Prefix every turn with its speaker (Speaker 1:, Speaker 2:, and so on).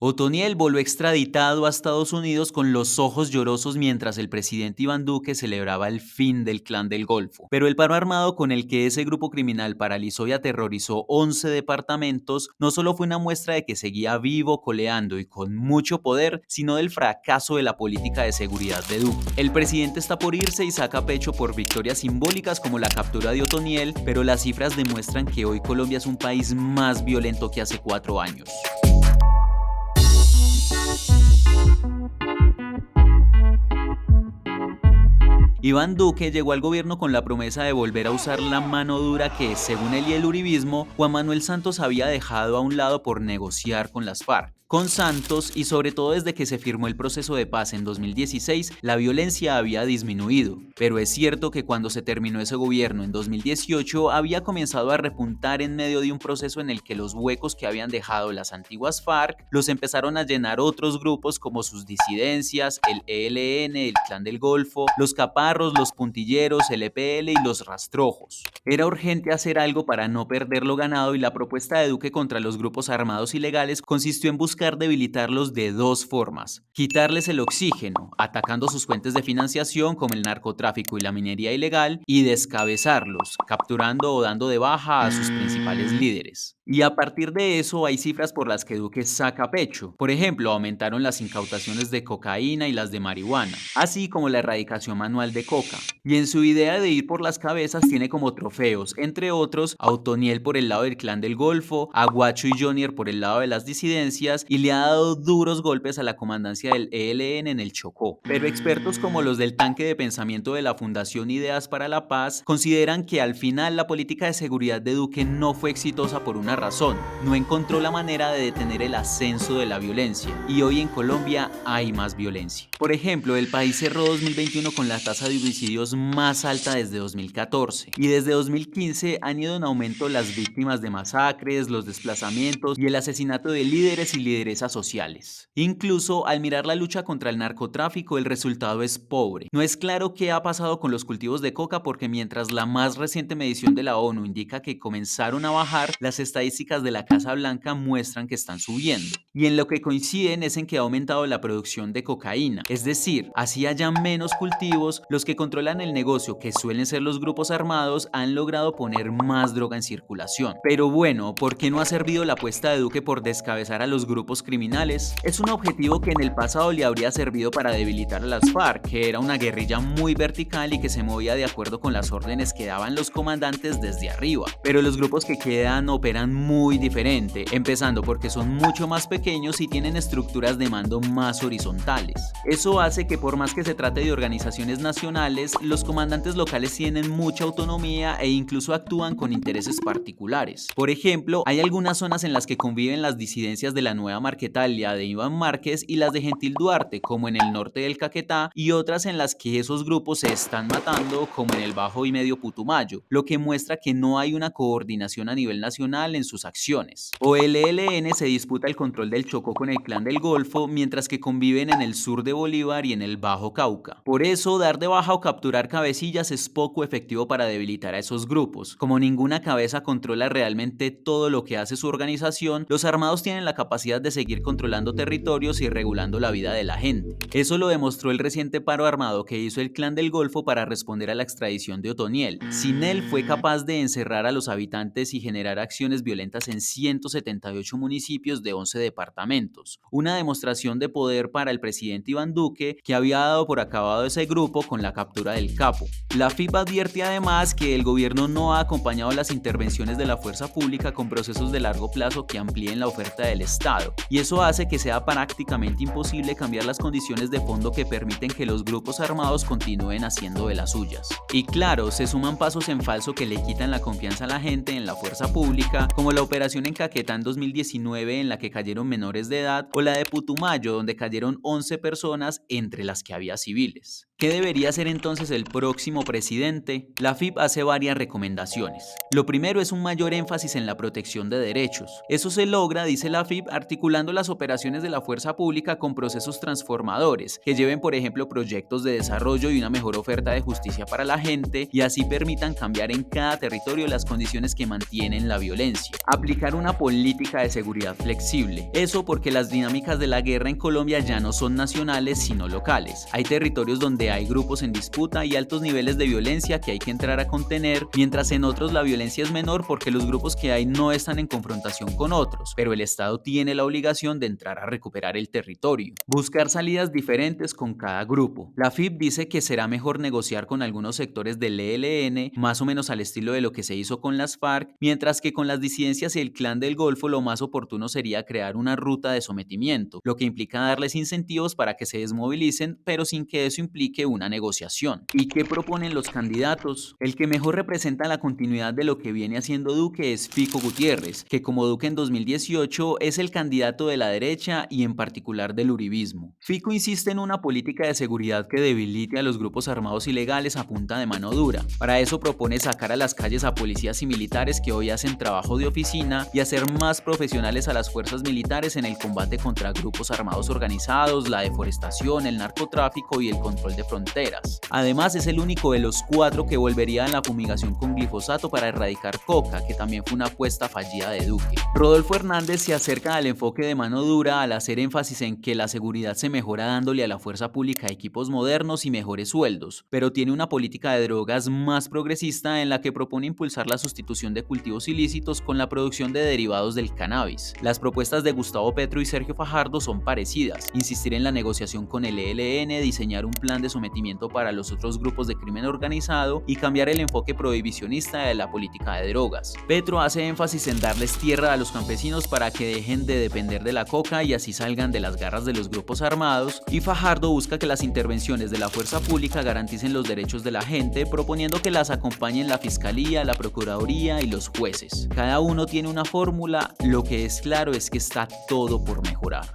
Speaker 1: Otoniel volvió extraditado a Estados Unidos con los ojos llorosos mientras el presidente Iván Duque celebraba el fin del Clan del Golfo. Pero el paro armado con el que ese grupo criminal paralizó y aterrorizó 11 departamentos no solo fue una muestra de que seguía vivo, coleando y con mucho poder, sino del fracaso de la política de seguridad de Duque. El presidente está por irse y saca pecho por victorias simbólicas como la captura de Otoniel, pero las cifras demuestran que hoy Colombia es un país más violento que hace 4 años. Iván Duque llegó al gobierno con la promesa de volver a usar la mano dura que, según él y el uribismo, Juan Manuel Santos había dejado a un lado por negociar con las FARC. Con Santos, y sobre todo desde que se firmó el proceso de paz en 2016, la violencia había disminuido. Pero es cierto que cuando se terminó ese gobierno en 2018, había comenzado a repuntar en medio de un proceso en el que los huecos que habían dejado las antiguas FARC los empezaron a llenar otros grupos como sus disidencias, el ELN, el Clan del Golfo, los Caparros, los Puntilleros, el EPL y los Rastrojos. Era urgente hacer algo para no perder lo ganado y la propuesta de Duque contra los grupos armados ilegales consistió en buscar debilitarlos de dos formas: quitarles el oxígeno, atacando sus fuentes de financiación como el narcotráfico y la minería ilegal, y descabezarlos, capturando o dando de baja a sus principales líderes. Y a partir de eso hay cifras por las que Duque saca pecho. Por ejemplo, aumentaron las incautaciones de cocaína y las de marihuana, así como la erradicación manual de coca. Y en su idea de ir por las cabezas tiene como trofeos, entre otros, a Otoniel por el lado del Clan del Golfo, a Guacho y Jonier por el lado de las disidencias, y le ha dado duros golpes a la comandancia del ELN en el Chocó. Pero expertos como los del tanque de pensamiento de la Fundación Ideas para la Paz consideran que al final la política de seguridad de Duque no fue exitosa por una razón: no encontró la manera de detener el ascenso de la violencia, y hoy en Colombia hay más violencia. Por ejemplo, el país cerró 2021 con la tasa de homicidios más alta desde 2014, y desde 2015 han ido en aumento las víctimas de masacres, los desplazamientos y el asesinato de líderes y lideresas sociales. Incluso al mirar la lucha contra el narcotráfico, el resultado es pobre. No es claro qué ha pasado con los cultivos de coca, porque mientras la más reciente medición de la ONU indica que comenzaron a bajar, las estadísticas de la Casa Blanca muestran que están subiendo. Y en lo que coinciden es en que ha aumentado la producción de cocaína. Es decir, así haya menos cultivos, los que controlan el negocio, que suelen ser los grupos armados, han logrado poner más droga en circulación. Pero bueno, ¿por qué no ha servido la apuesta de Duque por descabezar a los grupos criminales? Es un objetivo que en el pasado le habría servido para debilitar a las FARC, que era una guerrilla muy vertical y que se movía de acuerdo con las órdenes que daban los comandantes desde arriba. Pero los grupos que quedan operan muy diferente, empezando porque son mucho más pequeños y tienen estructuras de mando más horizontales. Eso hace que, por más que se trate de organizaciones nacionales, los comandantes locales tienen mucha autonomía e incluso actúan con intereses particulares. Por ejemplo, hay algunas zonas en las que conviven las disidencias de la Nueva Marquetalia de Iván Márquez y las de Gentil Duarte, como en el norte del Caquetá, y otras en las que esos grupos se están matando, como en el Bajo y Medio Putumayo, lo que muestra que no hay una coordinación a nivel nacional en sus acciones. O el ELN se disputa el control del Chocó con el Clan del Golfo, mientras que conviven en el sur de Bolívar y en el Bajo Cauca. Por eso, dar de baja o capturar cabecillas es poco efectivo para debilitar a esos grupos. Como ninguna cabeza controla realmente todo lo que hace su organización, los armados tienen la capacidad de seguir controlando territorios y regulando la vida de la gente. Eso lo demostró el reciente paro armado que hizo el Clan del Golfo para responder a la extradición de Otoniel. Sin él fue capaz de encerrar a los habitantes y generar acciones violentas en 178 municipios de 11 departamentos. Una demostración de poder para el presidente Iván Duque, que había dado por acabado ese grupo con la captura del capo. La FIP advierte además que el gobierno no ha acompañado las intervenciones de la fuerza pública con procesos de largo plazo que amplíen la oferta del Estado, y eso hace que sea prácticamente imposible cambiar las condiciones de fondo que permiten que los grupos armados continúen haciendo de las suyas. Y claro, se suman pasos en falso que le quitan la confianza a la gente en la fuerza pública, como la operación en Caquetá en 2019 en la que cayeron menores de edad, o la de Putumayo donde cayeron 11 personas entre las que había civiles. ¿Qué debería ser entonces el próximo presidente? La FIP hace varias recomendaciones. Lo primero es un mayor énfasis en la protección de derechos. Eso se logra, dice la FIP, articulando las operaciones de la fuerza pública con procesos transformadores, que lleven, por ejemplo, proyectos de desarrollo y una mejor oferta de justicia para la gente, y así permitan cambiar en cada territorio las condiciones que mantienen la violencia. Aplicar una política de seguridad flexible. Eso porque las dinámicas de la guerra en Colombia ya no son nacionales, sino locales. Hay territorios donde hay grupos en disputa y altos niveles de violencia que hay que entrar a contener, mientras en otros la violencia es menor porque los grupos que hay no están en confrontación con otros, pero el Estado tiene la obligación de entrar a recuperar el territorio. Buscar salidas diferentes con cada grupo. La FIP dice que será mejor negociar con algunos sectores del ELN, más o menos al estilo de lo que se hizo con las FARC, mientras que con las disidencias y el Clan del Golfo lo más oportuno sería crear una ruta de sometimiento, lo que implica darles incentivos para que se desmovilicen, pero sin que eso implique una negociación. ¿Y qué proponen los candidatos? El que mejor representa la continuidad de lo que viene haciendo Duque es Fico Gutiérrez, que como Duque en 2018 es el candidato de la derecha y en particular del uribismo. Fico insiste en una política de seguridad que debilite a los grupos armados ilegales a punta de mano dura. Para eso propone sacar a las calles a policías y militares que hoy hacen trabajo de oficina y hacer más profesionales a las fuerzas militares en el combate contra grupos armados organizados, la deforestación, el narcotráfico y el control de fronteras. Además, es el único de los 4 que volvería a la fumigación con glifosato para erradicar coca, que también fue una apuesta fallida de Duque. Rodolfo Hernández se acerca al enfoque de mano dura al hacer énfasis en que la seguridad se mejora dándole a la fuerza pública equipos modernos y mejores sueldos, pero tiene una política de drogas más progresista en la que propone impulsar la sustitución de cultivos ilícitos con la producción de derivados del cannabis. Las propuestas de Gustavo Petro y Sergio Fajardo son parecidas: insistir en la negociación con el ELN, diseñar un plan de sometimiento para los otros grupos de crimen organizado y cambiar el enfoque prohibicionista de la política de drogas. Petro hace énfasis en darles tierra a los campesinos para que dejen de depender de la coca y así salgan de las garras de los grupos armados, y Fajardo busca que las intervenciones de la fuerza pública garanticen los derechos de la gente, proponiendo que las acompañen la fiscalía, la procuraduría y los jueces. Cada uno tiene una fórmula, lo que es claro es que está todo por mejorar.